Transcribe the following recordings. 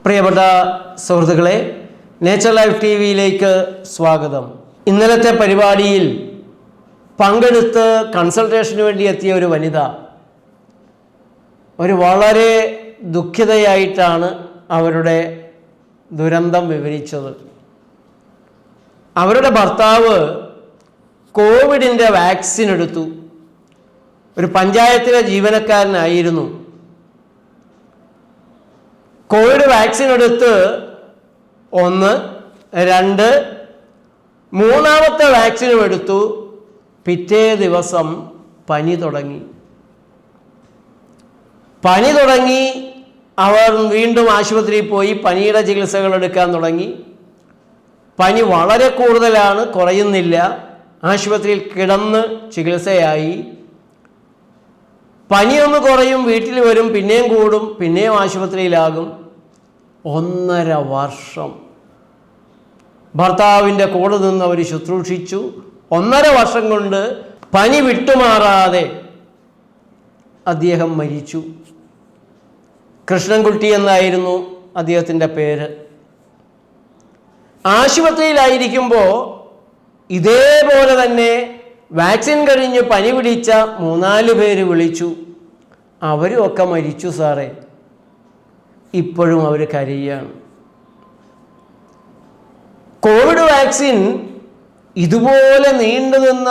പ്രിയപ്പെട്ട സുഹൃത്തുക്കളെ, nature life T വിയിലേക്ക് സ്വാഗതം. ഇന്നലത്തെ പരിപാടിയിൽ പങ്കെടുത്ത് കൺസൾട്ടേഷന് വേണ്ടി എത്തിയ ഒരു വനിത വളരെ ദുഃഖിതയായിട്ടാണ് അവരുടെ ദുരന്തം വിവരിച്ചത്. അവരുടെ ഭർത്താവ് കോവിഡിൻ്റെ വാക്സിൻ എടുത്തു. ഒരു പഞ്ചായത്തിലെ ജീവനക്കാരനായിരുന്നു. കോവിഡ് വാക്സിൻ എടുത്ത് 1, 2, മൂന്നാമത്തെ വാക്സിനും എടുത്തു. പിറ്റേ ദിവസം പനി തുടങ്ങി. അവർ വീണ്ടും ആശുപത്രിയിൽ പോയി പനിയുടെ ചികിത്സകൾ എടുക്കാൻ തുടങ്ങി. പനി വളരെ കൂടുതലാണ്, കുറയുന്നില്ല. ആശുപത്രിയിൽ കിടന്ന് ചികിത്സയായി. പനിയൊന്ന് കുറയും, വീട്ടിൽ വരും, പിന്നെയും കൂടും, പിന്നെയും ആശുപത്രിയിലാകും. 1.5 വർഷം ഭർത്താവിൻ്റെ കൂടെ നിന്ന് അവർ ശുശ്രൂഷിച്ചു. 1.5 വർഷം കൊണ്ട് പനി വിട്ടുമാറാതെ അദ്ദേഹം മരിച്ചു. കൃഷ്ണൻകുട്ടി എന്നായിരുന്നു അദ്ദേഹത്തിൻ്റെ പേര്. ആശുപത്രിയിലായിരിക്കുമ്പോൾ ഇതേപോലെ തന്നെ വാക്സിൻ കഴിഞ്ഞ് പനി പിടിച്ച 3-4 പേര് വിളിച്ചു. അവരും ഒക്കെ മരിച്ചു സാറേ. ഇപ്പോഴും അവർ കരയുകയാണ്. കോവിഡ് വാക്സിൻ ഇതുപോലെ നീണ്ടുനിന്ന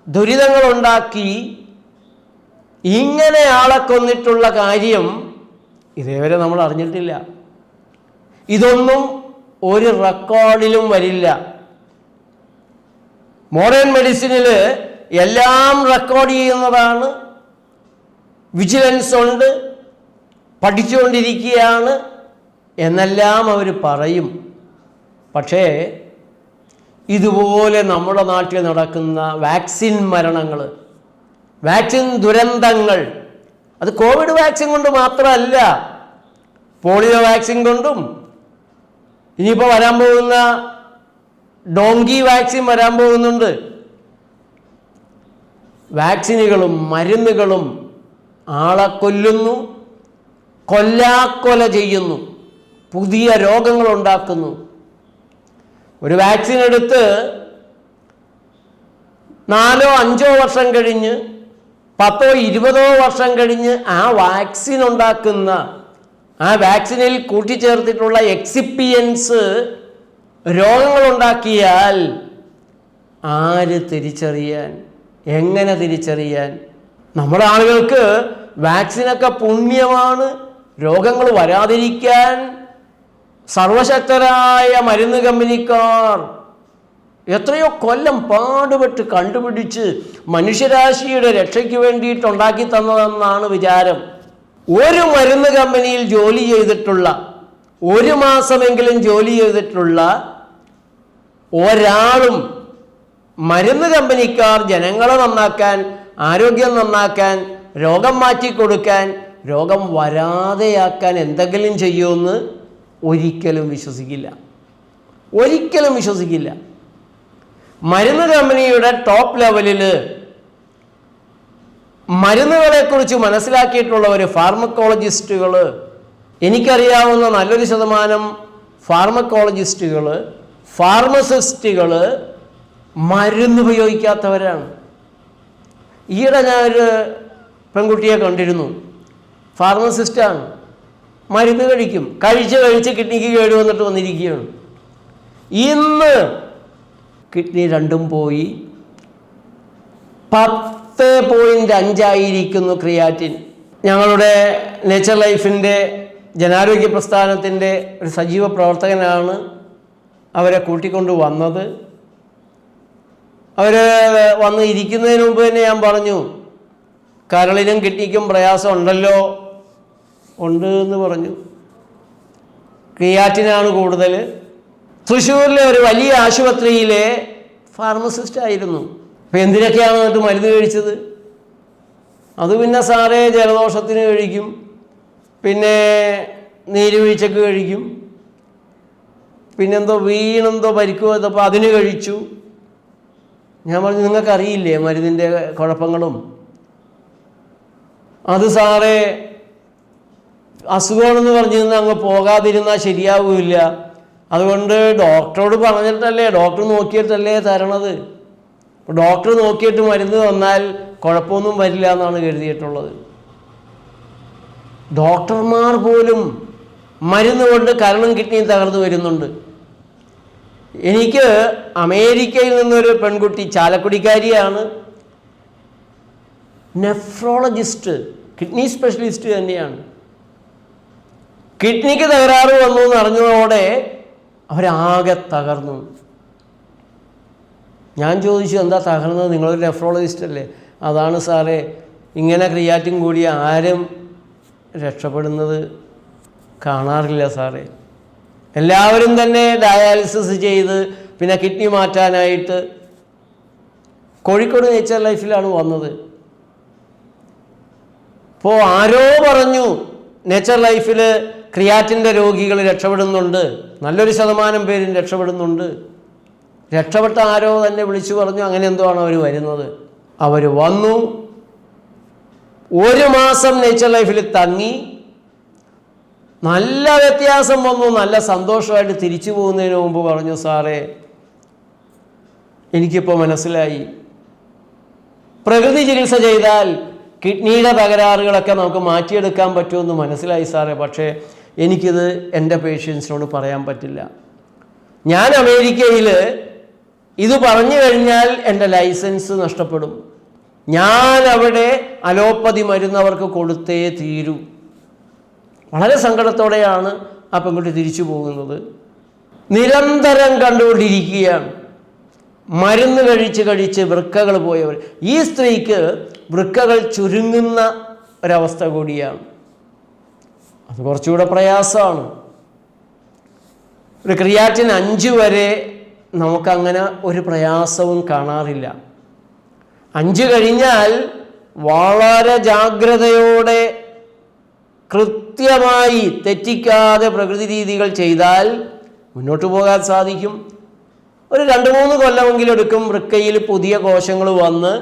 ദുരിതങ്ങൾ ഉണ്ടാക്കി ഇങ്ങനെ ആളെ കൊന്നിട്ടുള്ള കാര്യം ഇതേവരെ നമ്മൾ അറിഞ്ഞിട്ടില്ല. ഇതൊന്നും ഒരു റെക്കോർഡിലും വരില്ല. മോഡേൺ മെഡിസിനിൽ എല്ലാം റെക്കോർഡ് ചെയ്യുന്നതാണ്. വിജിലൻസ് ഉണ്ട്, പഠിച്ചുകൊണ്ടിരിക്കുകയാണ് എന്നെല്ലാം അവർ പറയും. പക്ഷേ ഇതുപോലെ നമ്മുടെ നാട്ടിൽ നടക്കുന്ന വാക്സിൻ മരണങ്ങൾ, വാക്സിൻ ദുരന്തങ്ങൾ, അത് കോവിഡ് വാക്സിൻ കൊണ്ട് മാത്രമല്ല, പോളിയോ വാക്സിൻ കൊണ്ടും, ഇനിയിപ്പോൾ വരാൻ പോകുന്ന ഡോങ്കി വാക്സിൻ വരാൻ പോകുന്നുണ്ട്. വാക്സിനുകളും മരുന്നുകളും ആളെ കൊല്ലുന്നു, കൊല്ലാക്കൊല ചെയ്യുന്നു, പുതിയ രോഗങ്ങൾ ഉണ്ടാക്കുന്നു. ഒരു വാക്സിൻ എടുത്ത് 4-5 വർഷം കഴിഞ്ഞ് 10-20 വർഷം കഴിഞ്ഞ് ആ വാക്സിൻ ഉണ്ടാക്കുന്ന, ആ വാക്സിനിൽ കൂട്ടിച്ചേർത്തിട്ടുള്ള എക്സിപ്പിയൻസ് രോഗങ്ങളുണ്ടാക്കിയാൽ ആര് തിരിച്ചറിയാൻ, എങ്ങനെ തിരിച്ചറിയാൻ? നമ്മുടെ ആളുകൾക്ക് വാക്സിനൊക്കെ പുണ്യമാണ്. രോഗങ്ങൾ വരാതിരിക്കാൻ സർവശക്തരായ മരുന്ന് കമ്പനിക്കാർ എത്രയോ കൊല്ലം പാടുപെട്ട് കണ്ടുപിടിച്ച് മനുഷ്യരാശിയുടെ രക്ഷയ്ക്ക് വേണ്ടിയിട്ടുണ്ടാക്കി തന്നതെന്നാണ് വിചാരം. ഒരു മരുന്ന് കമ്പനിയിൽ ജോലി ചെയ്തിട്ടുള്ള, 1 മാസമെങ്കിലും ജോലി ചെയ്തിട്ടുള്ള ഒരാളും മരുന്ന് കമ്പനിക്കാർ ജനങ്ങളെ നന്നാക്കാൻ, ആരോഗ്യം നന്നാക്കാൻ, രോഗം മാറ്റിക്കൊടുക്കാൻ, രോഗം വരാതെയാക്കാൻ എന്തെങ്കിലും ചെയ്യുമെന്ന് ഒരിക്കലും വിശ്വസിക്കില്ല. മരുന്ന് കമ്പനിയുടെ ടോപ്പ് ലെവലിൽ മരുന്നുകളെക്കുറിച്ച് മനസ്സിലാക്കിയിട്ടുള്ളവർ, ഫാർമക്കോളജിസ്റ്റുകൾ, എനിക്കറിയാവുന്ന നല്ലൊരു ശതമാനം ഫാർമക്കോളജിസ്റ്റുകൾ, ഫാർമസിസ്റ്റുകൾ മരുന്ന് ഉപയോഗിക്കാത്തവരാണ്. ഈയിടെ ഞാനൊരു പെൺകുട്ടിയെ കണ്ടിരുന്നു. ഫാർമസിസ്റ്റാണ്. മരുന്ന് കഴിച്ച് കിഡ്നിക്ക് കേട് വന്നിട്ട് വന്നിരിക്കുകയാണ്. ഇന്ന് കിഡ്നി 2ഉം പോയി. 10.5 ആയിരിക്കുന്നു ക്രിയാറ്റിൻ. ഞങ്ങളുടെ നേച്ചർ ലൈഫിൻ്റെ ജനാരോഗ്യ പ്രസ്ഥാനത്തിൻ്റെ ഒരു സജീവ പ്രവർത്തകനാണ് അവരെ കൂട്ടിക്കൊണ്ട് വന്നത്. അവർ വന്ന് ഇരിക്കുന്നതിന് മുമ്പ് തന്നെ ഞാൻ പറഞ്ഞു, കരളിനും കിഡ്നിക്കും പ്രയാസം ഉണ്ടല്ലോ. ഉണ്ട് എന്ന് പറഞ്ഞു. ക്രിയാറ്റിനാണ് കൂടുതൽ. തൃശ്ശൂരിലെ ഒരു വലിയ ആശുപത്രിയിലെ ഫാർമസിസ്റ്റ് ആയിരുന്നു. അപ്പോൾ എന്തിനൊക്കെയാണ് എന്നിട്ട് മരുന്ന് കഴിച്ചത്? അത് പിന്നെ സാറേ ജലദോഷത്തിന് കഴിക്കും, പിന്നെ നീരുവീഴ്ചക്ക് കഴിക്കും, പിന്നെന്തോ വീണെന്തോ പരിക്ക് വന്നപ്പോൾ അതിന് കഴിച്ചു. ഞാൻ പറഞ്ഞു, നിങ്ങൾക്കറിയില്ലേ മരുന്നിൻ്റെ കുഴപ്പങ്ങളും? അത് സാറേ അസുഖമാണെന്ന് പറഞ്ഞിരുന്ന അങ്ങ് പോകാതിരുന്നാൽ ശരിയാവില്ല. അതുകൊണ്ട് ഡോക്ടറോട് പറഞ്ഞിട്ടല്ലേ, ഡോക്ടർ നോക്കിയിട്ടല്ലേ തരണത്. ഡോക്ടർ നോക്കിയിട്ട് മരുന്ന് തന്നാൽ കുഴപ്പമൊന്നും വരില്ല എന്നാണ് കരുതിയിട്ടുള്ളത്. ഡോക്ടർമാർ പോലും മരുന്ന് കൊണ്ട് കരളും കിഡ്നിയും തകർന്നു വരുന്നുണ്ട്. എനിക്ക് അമേരിക്കയിൽ നിന്നൊരു പെൺകുട്ടി, ചാലക്കുടിക്കാരിയാണ്, നെഫ്രോളജിസ്റ്റ്, കിഡ്നി സ്പെഷ്യലിസ്റ്റ് തന്നെയാണ്. കിഡ്നിക്ക് തകരാറ് വന്നു എന്ന് അറിഞ്ഞതോടെ അവരാകെ തകർന്നു. ഞാൻ ചോദിച്ചു, എന്താ തകർന്നത്? നിങ്ങളൊരു നെഫ്രോളജിസ്റ്റ് അല്ലേ? അതാണ് സാറേ, ഇങ്ങനെ ക്രിയാറ്റിൻ കൂടി ആരും രക്ഷപ്പെടുന്നത് കാണാറില്ല സാറേ. എല്ലാവരും തന്നെ ഡയാലിസിസ് ചെയ്ത് പിന്നെ കിഡ്നി മാറ്റാനായിട്ട് കോഴിക്കോട് നേച്ചർ ലൈഫിലാണ് വന്നത്. ഇപ്പോൾ ആരോ പറഞ്ഞു നേച്ചർ ലൈഫിൽ ക്രിയാറ്റിൻ്റെ രോഗികൾ രക്ഷപ്പെടുന്നുണ്ട്, നല്ലൊരു ശതമാനം പേരും രക്ഷപ്പെടുന്നുണ്ട്. രക്ഷപ്പെട്ട ആരോ തന്നെ വിളിച്ചു പറഞ്ഞു, അങ്ങനെ എന്തോ ആണ് അവർ വരുന്നത്. അവർ വന്നു, 1 മാസം നേച്ചർ ലൈഫിൽ തങ്ങി, നല്ല വ്യത്യാസം വന്നു, നല്ല സന്തോഷമായിട്ട് തിരിച്ചു പോകുന്നതിന് മുമ്പ് പറഞ്ഞു, സാറേ എനിക്കിപ്പോൾ മനസ്സിലായി, പ്രകൃതി ചികിത്സ ചെയ്താൽ കിഡ്നിയുടെ തകരാറുകളൊക്കെ നമുക്ക് മാറ്റിയെടുക്കാൻ പറ്റുമെന്ന് മനസ്സിലായി സാറേ. പക്ഷേ എനിക്കിത് എൻ്റെ പേഷ്യൻസിനോട് പറയാൻ പറ്റില്ല. ഞാൻ അമേരിക്കയിൽ ഇത് പറഞ്ഞു കഴിഞ്ഞാൽ എൻ്റെ ലൈസൻസ് നഷ്ടപ്പെടും. ഞാൻ അവിടെ അലോപ്പതി മരുന്ന് അവർക്ക് കൊടുത്തേ തീരൂ. വളരെ സങ്കടത്തോടെയാണ് ആ പെൺകുട്ടി തിരിച്ചു പോകുന്നത്. നിരന്തരം കണ്ടുകൊണ്ടിരിക്കുകയാണ്. മരുന്ന് കഴിച്ച് വൃക്കകൾ പോയവർ. ഈ സ്ത്രീക്ക് വൃക്കകൾ ചുരുങ്ങുന്ന ഒരവസ്ഥ കൂടിയാണ്. അത് കുറച്ചുകൂടെ പ്രയാസമാണ്. ഒരു ക്രിയാറ്റിൻ 5 വരെ നമുക്കങ്ങനെ ഒരു പ്രയാസവും കാണാറില്ല. 5 കഴിഞ്ഞാൽ വളരെ ജാഗ്രതയോടെ കൃത്യമായി തെറ്റിക്കാതെ പ്രകൃതി രീതികൾ ചെയ്താൽ മുന്നോട്ട് പോകാൻ സാധിക്കും. ഒരു 2-3 കൊല്ലമെങ്കിലും എടുക്കും വൃക്കയിൽ പുതിയ കോശങ്ങൾ വന്ന്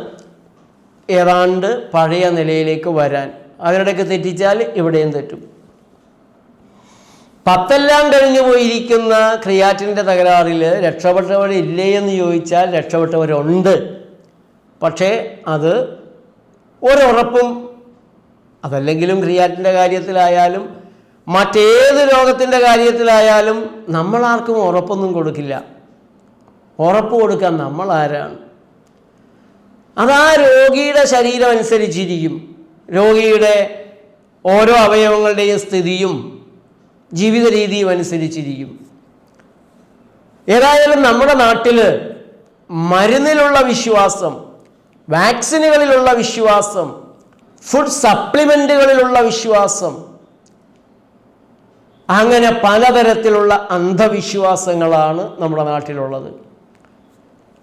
ഏതാണ്ട് പഴയ നിലയിലേക്ക് വരാൻ. അവരുടെയൊക്കെ തെറ്റിച്ചാൽ ഇവിടെയും തെറ്റും. 10 കഴിഞ്ഞു പോയിരിക്കുന്ന ക്രിയാറ്റിൻ്റെ തകരാറിൽ രക്ഷപ്പെട്ടവരില്ലേ എന്ന് ചോദിച്ചാൽ രക്ഷപ്പെട്ടവരുണ്ട്. പക്ഷേ അത് ഒരുറപ്പും, അതല്ലെങ്കിലും ക്രിയാറ്റിൻ്റെ കാര്യത്തിലായാലും മറ്റേത് രോഗത്തിൻ്റെ കാര്യത്തിലായാലും നമ്മളാർക്കും ഉറപ്പൊന്നും കൊടുക്കില്ല. ഉറപ്പ് കൊടുക്കാൻ നമ്മൾ ആരാണ്? അതാ രോഗിയുടെ ശരീരം അനുസരിച്ചിരിക്കും. രോഗിയുടെ ഓരോ അവയവങ്ങളുടെയും സ്ഥിതിയും ജീവിത രീതിയും അനുസരിച്ചിരിക്കും. ഏതായാലും നമ്മുടെ നാട്ടിൽ മരുന്നിലുള്ള വിശ്വാസം, വാക്സിനുകളിലുള്ള വിശ്വാസം, ഫുഡ് സപ്ലിമെൻറ്റുകളിലുള്ള വിശ്വാസം, അങ്ങനെ പലതരത്തിലുള്ള അന്ധവിശ്വാസങ്ങളാണ് നമ്മുടെ നാട്ടിലുള്ളത്.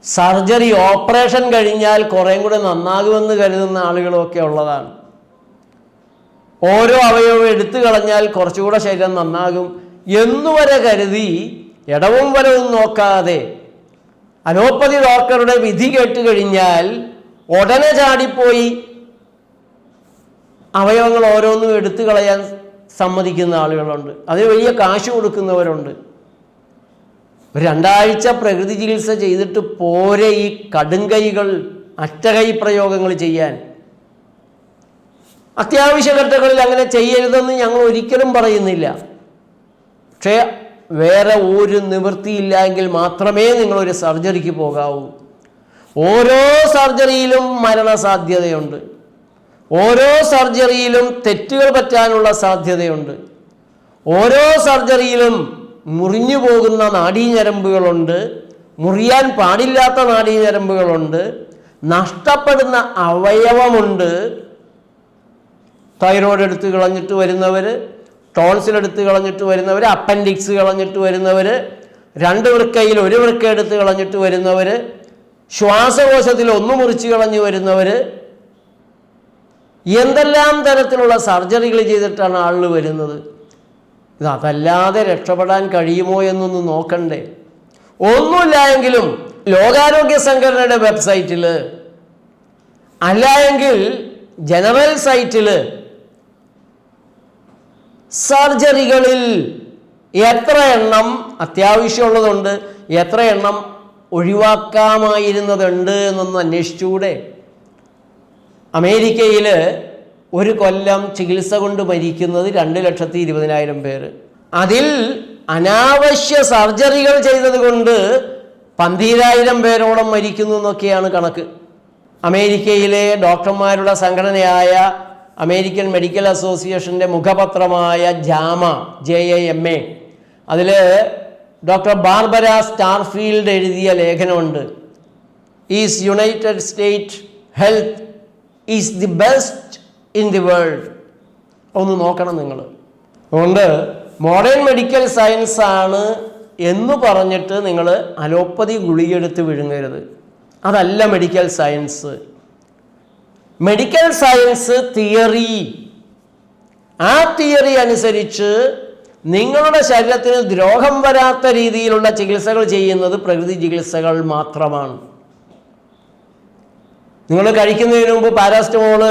സർജറി, ഓപ്പറേഷൻ കഴിഞ്ഞാൽ കുറേയും കൂടെ നന്നാകുമെന്ന് കരുതുന്ന ആളുകളൊക്കെ ഉള്ളതാണ്. ഓരോ അവയവം എടുത്തു കളഞ്ഞാൽ കുറച്ചുകൂടെ ശരീരം നന്നാകും എന്നുവരെ കരുതി ഇടവും വലവും നോക്കാതെ അലോപ്പതി ഡോക്ടറുടെ വിധി കേട്ട് കഴിഞ്ഞാൽ ഉടനെ ചാടിപ്പോയി അവയവങ്ങൾ ഓരോന്നും എടുത്തു കളയാൻ സമ്മതിക്കുന്ന ആളുകളുണ്ട്. അതിന് വലിയ കാശ് കൊടുക്കുന്നവരുണ്ട്. 2 ആഴ്ച പ്രകൃതി ചികിത്സ ചെയ്തിട്ട് പോരെ ഈ കടുംകൈകൾ, അറ്റകൈ പ്രയോഗങ്ങൾ ചെയ്യാൻ. അത്യാവശ്യ ഘട്ടങ്ങളിൽ അങ്ങനെ ചെയ്യരുതെന്ന് ഞങ്ങൾ ഒരിക്കലും പറയുന്നില്ല. പക്ഷേ വേറെ ഒരു നിവൃത്തിയില്ല എങ്കിൽ മാത്രമേ നിങ്ങളൊരു സർജറിക്ക് പോകാവൂ. ഓരോ സർജറിയിലും മരണസാധ്യതയുണ്ട്. ഓരോ സർജറിയിലും തെറ്റുകൾ പറ്റാനുള്ള സാധ്യതയുണ്ട്. ഓരോ സർജറിയിലും മുറിഞ്ഞു പോകുന്ന നാഡീഞരമ്പുകളുണ്ട്, മുറിയാൻ പാടില്ലാത്ത നാഡീഞരമ്പുകളുണ്ട്, നഷ്ടപ്പെടുന്ന അവയവമുണ്ട്. തൈറോയ്ഡ് എടുത്ത് കളഞ്ഞിട്ട് വരുന്നവർ, ടോൺസിൽ എടുത്ത് കളഞ്ഞിട്ട് വരുന്നവർ, അപ്പൻഡിക്സ് കളഞ്ഞിട്ട് വരുന്നവർ, 2 വൃക്കയിൽ 1 വൃക്ക എടുത്ത് കളഞ്ഞിട്ട് വരുന്നവർ, ശ്വാസകോശത്തിൽ 1 മുറിച്ച് കളഞ്ഞു വരുന്നവർ, എന്തെല്ലാം തരത്തിലുള്ള സർജറികൾ ചെയ്തിട്ടാണ് ആളുകൾ വരുന്നത്. അതല്ലാതെ രക്ഷപ്പെടാൻ കഴിയുമോ എന്നൊന്ന് നോക്കണ്ടേ? ഒന്നുമില്ല എങ്കിലും ലോകാരോഗ്യ സംഘടനയുടെ വെബ്സൈറ്റിൽ, അല്ല എങ്കിൽ ജനറൽ സൈറ്റിൽ സർജറികളിൽ എത്ര എണ്ണം അത്യാവശ്യമുള്ളതുണ്ട്, എത്ര എണ്ണം ഒഴിവാക്കാമായിരുന്നതുണ്ട് എന്നൊന്ന് അന്വേഷിച്ചുകൂടെ? അമേരിക്കയിൽ ഒരു കൊല്ലം ചികിത്സ കൊണ്ട് മരിക്കുന്നത് 2,20,000 പേര്. അതിൽ അനാവശ്യ സർജറികൾ ചെയ്തത് കൊണ്ട് 12,000 പേരോളം മരിക്കുന്നു എന്നൊക്കെയാണ് കണക്ക്. അമേരിക്കയിലെ ഡോക്ടർമാരുടെ സംഘടനയായ അമേരിക്കൻ മെഡിക്കൽ അസോസിയേഷൻ്റെ മുഖപത്രമായ JAMA, അതിൽ ഡോക്ടർ ബാർബര സ്റ്റാർഫീൽഡ് എഴുതിയ ലേഖനമുണ്ട്. Is United State health is the best in the world. ഒന്ന് നോക്കണം നിങ്ങൾ. അതുകൊണ്ട് മോഡേൺ മെഡിക്കൽ സയൻസ് ആണ് എന്ന് പറഞ്ഞിട്ട് നിങ്ങൾ അലോപ്പതി ഗുളികയെടുത്ത് വിഴുങ്ങരുത്. അതല്ല medical science. Medical science theory. ആ തിയറി അനുസരിച്ച് നിങ്ങളുടെ ശരീരത്തിന് ദ്രോഹം വരാത്ത രീതിയിലുള്ള ചികിത്സകൾ ചെയ്യുന്നത് പ്രകൃതി ചികിത്സകൾ മാത്രമാണ്. നിങ്ങൾ കഴിക്കുന്നതിന് മുമ്പ് പാരാസ്റ്റമോൾ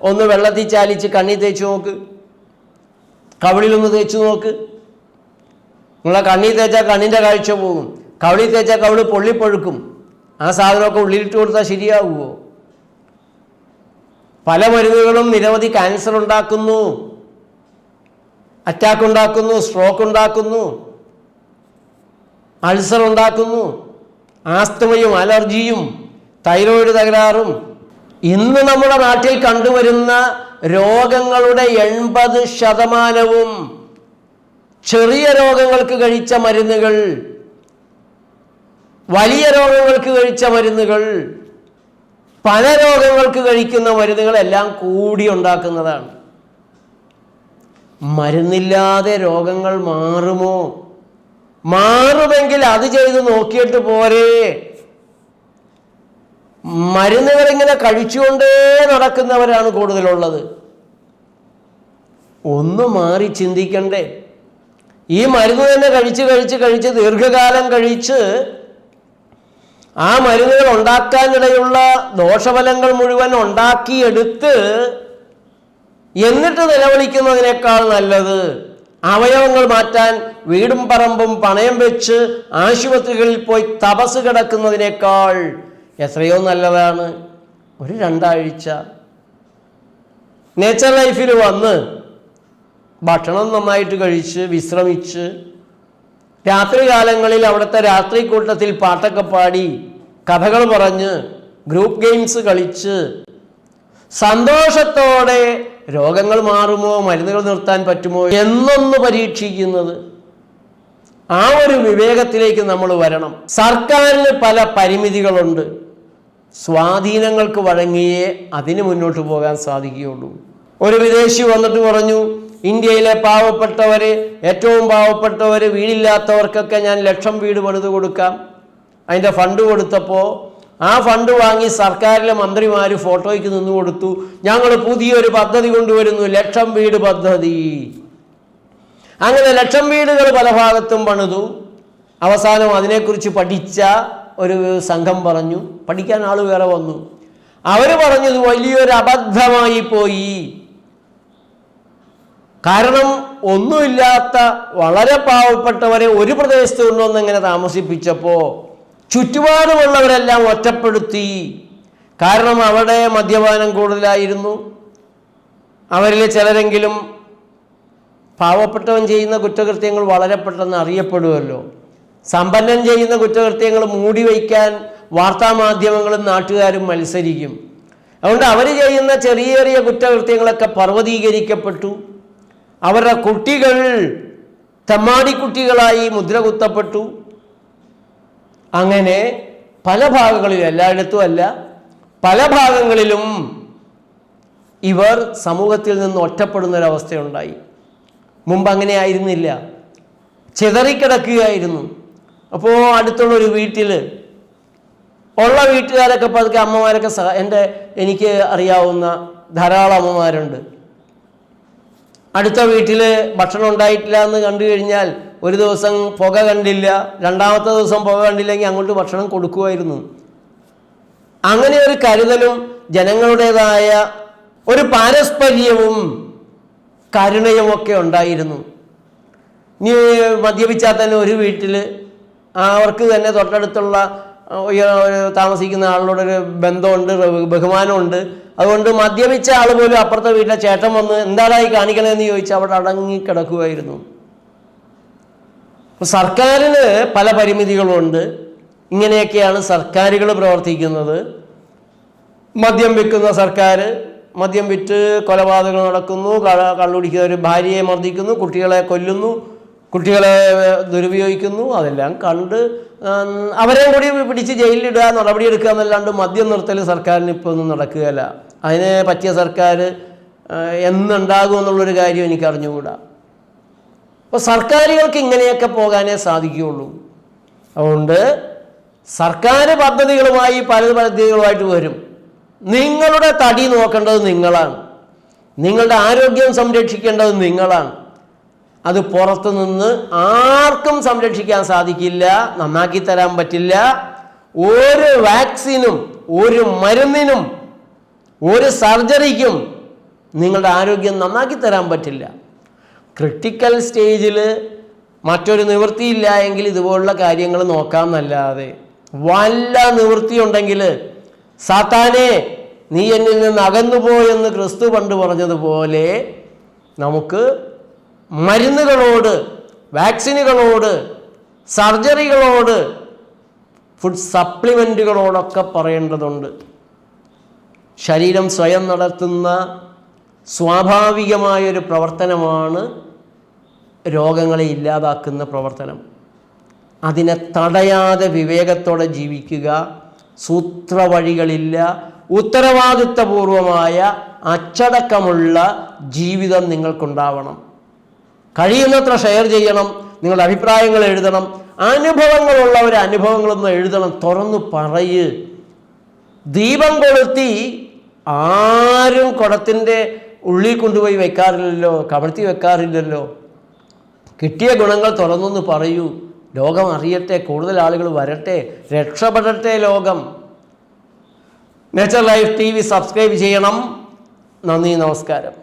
ഒന്ന് വെള്ളത്തിൽ ചാലിച്ച് കണ്ണിൽ തേച്ച് നോക്ക്, കവിളിലൊന്ന് തേച്ച് നോക്ക്. നിങ്ങളെ കണ്ണിൽ തേച്ചാൽ കണ്ണിൻ്റെ കാഴ്ച പോകും, കവിളിൽ തേച്ചാൽ കവിള് പൊള്ളിപ്പൊഴുക്കും. ആ സാധനമൊക്കെ ഉള്ളിലിട്ട് കൊടുത്താൽ ശരിയാവുമോ? പല മരുന്നുകളും നിരവധി ക്യാൻസർ ഉണ്ടാക്കുന്നു, അറ്റാക്ക് ഉണ്ടാക്കുന്നു, സ്ട്രോക്ക് ഉണ്ടാക്കുന്നു, അൾസർ ഉണ്ടാക്കുന്നു, ആസ്തമയും അലർജിയും തൈറോയിഡ് തകരാറും. ഇന്ന് നമ്മുടെ നാട്ടിൽ കണ്ടുവരുന്ന രോഗങ്ങളുടെ 80% ചെറിയ രോഗങ്ങൾക്ക് കഴിച്ച മരുന്നുകൾ, വലിയ രോഗങ്ങൾക്ക് കഴിച്ച മരുന്നുകൾ, പല രോഗങ്ങൾക്ക് കഴിക്കുന്ന മരുന്നുകൾ എല്ലാം കൂടി ഉണ്ടാക്കുന്നതാണ്. മരുന്നില്ലാതെ രോഗങ്ങൾ മാറുമോ? മാറുമെങ്കിൽ അത് ചെയ്ത് നോക്കിയിട്ട് പോരെ. മരുന്നുകൾ ഇങ്ങനെ കഴിച്ചുകൊണ്ടേ നടക്കുന്നവരാണ് കൂടുതലുള്ളത്. ഒന്ന് മാറി ചിന്തിക്കണ്ടേ? ഈ മരുന്ന് തന്നെ കഴിച്ച് ദീർഘകാലം കഴിച്ച് ആ മരുന്നുകൾ ഉണ്ടാക്കാനിടയുള്ള ദോഷഫലങ്ങൾ മുഴുവൻ ഉണ്ടാക്കിയെടുത്ത് എന്നിട്ട് നിലവിളിക്കുന്നതിനേക്കാൾ നല്ലത് അവയവങ്ങൾ മാറ്റാൻ വീടും പറമ്പും പണയം വെച്ച് ആശുപത്രികളിൽ പോയി തപസ് കിടക്കുന്നതിനേക്കാൾ എത്രയോ നല്ലതാണ് ഒരു 2 ആഴ്ച നേച്ചർ ലൈഫിൽ വന്ന് ഭക്ഷണം നന്നായിട്ട് കഴിച്ച് വിശ്രമിച്ച് രാത്രി കാലങ്ങളിൽ അവിടുത്തെ രാത്രി കൂട്ടത്തിൽ പാട്ടൊക്കെ പാടി കഥകൾ പറഞ്ഞ് ഗ്രൂപ്പ് ഗെയിംസ് കളിച്ച് സന്തോഷത്തോടെ രോഗങ്ങൾ മാറുമോ, മരുന്നുകൾ നിർത്താൻ പറ്റുമോ എന്നൊന്ന് പരീക്ഷിക്കുന്നത്. ആ ഒരു വിവേകത്തിലേക്ക് നമ്മൾ വരണം. സർക്കാരിന് പല പരിമിതികളുണ്ട്. സ്വാധീനങ്ങൾക്ക് വഴങ്ങിയേ അതിന് മുന്നോട്ട് പോകാൻ സാധിക്കുകയുള്ളൂ. ഒരു വിദേശി വന്നിട്ട് പറഞ്ഞു, ഇന്ത്യയിലെ പാവപ്പെട്ടവർ, ഏറ്റവും പാവപ്പെട്ടവർ, വീടില്ലാത്തവർക്കൊക്കെ ഞാൻ 1,00,000 വീട് പണിത് കൊടുക്കാം. അതിൻ്റെ ഫണ്ട് കൊടുത്തപ്പോൾ ആ ഫണ്ട് വാങ്ങി സർക്കാരിലെ മന്ത്രിമാർ ഫോട്ടോയ്ക്ക് നിന്ന് കൊടുത്തു. ഞങ്ങൾ പുതിയൊരു പദ്ധതി കൊണ്ടുവരുന്നു, 1,00,000 വീട് പദ്ധതി. അങ്ങനെ 1,00,000 വീടുകൾ പല ഭാഗത്തും പണിതു. അവസാനം അതിനെക്കുറിച്ച് പഠിച്ച ഒരു സംഘം പറഞ്ഞു, പഠിക്കാൻ ആൾ വേറെ വന്നു. അവർ പറഞ്ഞു ഇത് വലിയൊരു അബദ്ധമായി പോയി. കാരണം ഒന്നുമില്ലാത്ത വളരെ പാവപ്പെട്ടവരെ ഒരു പ്രദേശത്ത് കൊണ്ടുവന്ന് ഇങ്ങനെ താമസിപ്പിച്ചപ്പോൾ ചുറ്റുപാടുമുള്ളവരെല്ലാം ഒറ്റപ്പെടുത്തി. കാരണം അവിടെ മദ്യപാനം കൂടുതലായിരുന്നു. അവരിൽ ചിലരെങ്കിലും പാവപ്പെട്ടവൻ ചെയ്യുന്ന കുറ്റകൃത്യങ്ങൾ വളരെ പെട്ടെന്ന് അറിയപ്പെടുമല്ലോ. സമ്പന്നൻ ചെയ്യുന്ന കുറ്റകൃത്യങ്ങൾ മൂടി വയ്ക്കാൻ വാർത്താമാധ്യമങ്ങളും നാട്ടുകാരും മത്സരിക്കും. അതുകൊണ്ട് അവർ ചെയ്യുന്ന ചെറിയ ചെറിയ കുറ്റകൃത്യങ്ങളൊക്കെ പർവ്വതീകരിക്കപ്പെട്ടു. അവരുടെ കുട്ടികൾ തെമ്മാടിക്കുട്ടികളായി മുദ്ര കുത്തപ്പെട്ടു. അങ്ങനെ പല ഭാഗങ്ങളിലും, എല്ലായിടത്തും അല്ല, പല ഭാഗങ്ങളിലും ഇവർ സമൂഹത്തിൽ നിന്ന് ഒറ്റപ്പെടുന്നൊരവസ്ഥയുണ്ടായി. മുമ്പ് അങ്ങനെ ആയിരുന്നില്ല, ചിതറിക്കിടക്കുകയായിരുന്നു. അപ്പോൾ അടുത്തുള്ളൊരു വീട്ടിൽ ഉള്ള വീട്ടുകാരൊക്കെ പതുക്കെ അമ്മമാരൊക്കെ എനിക്ക് അറിയാവുന്ന ധാരാളം അമ്മമാരുണ്ട്. അടുത്ത വീട്ടിൽ ഭക്ഷണം ഉണ്ടായിട്ടില്ല എന്ന് കണ്ടു കഴിഞ്ഞാൽ ഒരു ദിവസം പുക കണ്ടില്ല, രണ്ടാമത്തെ ദിവസം പുക കണ്ടില്ലെങ്കിൽ അങ്ങോട്ട് ഭക്ഷണം കൊടുക്കുമായിരുന്നു. അങ്ങനെ ഒരു കരുതലും ജനങ്ങളുടേതായ ഒരു പാരസ്പര്യവും കരുണയുമൊക്കെ ഉണ്ടായിരുന്നു. ഇനി മദ്യപിച്ചാൽ തന്നെ ഒരു വീട്ടിൽ അവർക്ക് തന്നെ തൊട്ടടുത്തുള്ള താമസിക്കുന്ന ആളോടൊരു ബന്ധമുണ്ട്, ബഹുമാനമുണ്ട്. അതുകൊണ്ട് മദ്യപിച്ച ആൾ പോലും അപ്പുറത്തെ വീട്ടിലെ ചേട്ടൻ വന്ന് എന്താടായി കാണിക്കണമെന്ന് ചോദിച്ചാൽ അവിടെ അടങ്ങിക്കിടക്കുമായിരുന്നു. അപ്പോൾ സർക്കാരിന് പല പരിമിതികളുമുണ്ട്. ഇങ്ങനെയൊക്കെയാണ് സർക്കാരുകൾ പ്രവർത്തിക്കുന്നത്. മദ്യം വിൽക്കുന്ന സർക്കാർ, മദ്യം വിറ്റ് കൊലപാതകങ്ങൾ നടക്കുന്നു, കള്ളുടിക്കുന്ന ഒരു ഭാര്യയെ മർദ്ദിക്കുന്നു, കുട്ടികളെ കൊല്ലുന്നു, കുട്ടികളെ ദുരുപയോഗിക്കുന്നു. അതെല്ലാം കണ്ട് അവരെ കൂടി പിടിച്ച് ജയിലിലിടുക, നടപടിയെടുക്കുക എന്നല്ലാണ്ട് മദ്യം നിർത്തൽ സർക്കാരിന് ഇപ്പോൾ ഒന്നും നടക്കുകയില്ല. അതിന് പറ്റിയ സർക്കാർ എന്നുണ്ടാകും എന്നുള്ളൊരു കാര്യം എനിക്ക് അറിഞ്ഞുകൂടാ. അപ്പോൾ സർക്കാരുകൾക്ക് ഇങ്ങനെയൊക്കെ പോകാനേ സാധിക്കുകയുള്ളൂ. അതുകൊണ്ട് സർക്കാർ പദ്ധതികളുമായി പല പദ്ധതികളുമായിട്ട് വരും. നിങ്ങളുടെ തടി നോക്കേണ്ടത് നിങ്ങളാണ്, നിങ്ങളുടെ ആരോഗ്യം സംരക്ഷിക്കേണ്ടത് നിങ്ങളാണ്. അത് പുറത്തു നിന്ന് ആർക്കും സംരക്ഷിക്കാൻ സാധിക്കില്ല, നന്നാക്കി തരാൻ പറ്റില്ല. ഒരു വാക്സിനും ഒരു മരുന്നിനും ഒരു സർജറിക്കും നിങ്ങളുടെ ആരോഗ്യം നന്നാക്കി തരാൻ പറ്റില്ല. ക്രിട്ടിക്കൽ സ്റ്റേജിൽ മറ്റൊരു നിവൃത്തിയില്ല എങ്കിൽ ഇതുപോലുള്ള കാര്യങ്ങൾ നോക്കാമെന്നല്ലാതെ വല്ല നിവൃത്തിയുണ്ടെങ്കിൽ സാത്താനെ നീ എന്നിൽ നിന്ന് അകന്നുപോയെന്ന് ക്രിസ്തു പണ്ട് പറഞ്ഞതുപോലെ നമുക്ക് മരുന്നുകളോട്, വാക്സിനുകളോട്, സർജറികളോട്, ഫുഡ് സപ്ലിമെൻറ്റുകളോടൊക്കെ പറയേണ്ടതുണ്ട്. ശരീരം സ്വയം നടത്തുന്ന സ്വാഭാവികമായൊരു പ്രവർത്തനമാണ് രോഗങ്ങളെ ഇല്ലാതാക്കുന്ന പ്രവർത്തനം. അതിനെ തടയാതെ വിവേകത്തോടെ ജീവിക്കുക. സൂത്രവഴികളില്ല, ഉത്തരവാദിത്വപൂർവമായ അച്ചടക്കമുള്ള ജീവിതം നിങ്ങൾക്കുണ്ടാവണം. കഴിയുന്നത്ര ഷെയർ ചെയ്യണം, നിങ്ങളുടെ അഭിപ്രായങ്ങൾ എഴുതണം. അനുഭവങ്ങളുള്ളവർ അനുഭവങ്ങളൊന്നും എഴുതണം, തുറന്നു പറയ്. ദീപം കൊളുത്തി ആരും കുടത്തിൻ്റെ ഉള്ളിൽ കൊണ്ടുപോയി വെക്കാറില്ലല്ലോ, കമഴ്ത്തി വെക്കാറില്ലല്ലോ. കിട്ടിയ ഗുണങ്ങൾ തുറന്നൊന്ന് പറയൂ. ലോകം അറിയട്ടെ, കൂടുതൽ ആളുകൾ വരട്ടെ, രക്ഷപ്പെടട്ടെ ലോകം. നേച്ചർ ലൈഫ് TV സബ്സ്ക്രൈബ് ചെയ്യണം. നന്ദി, നമസ്കാരം.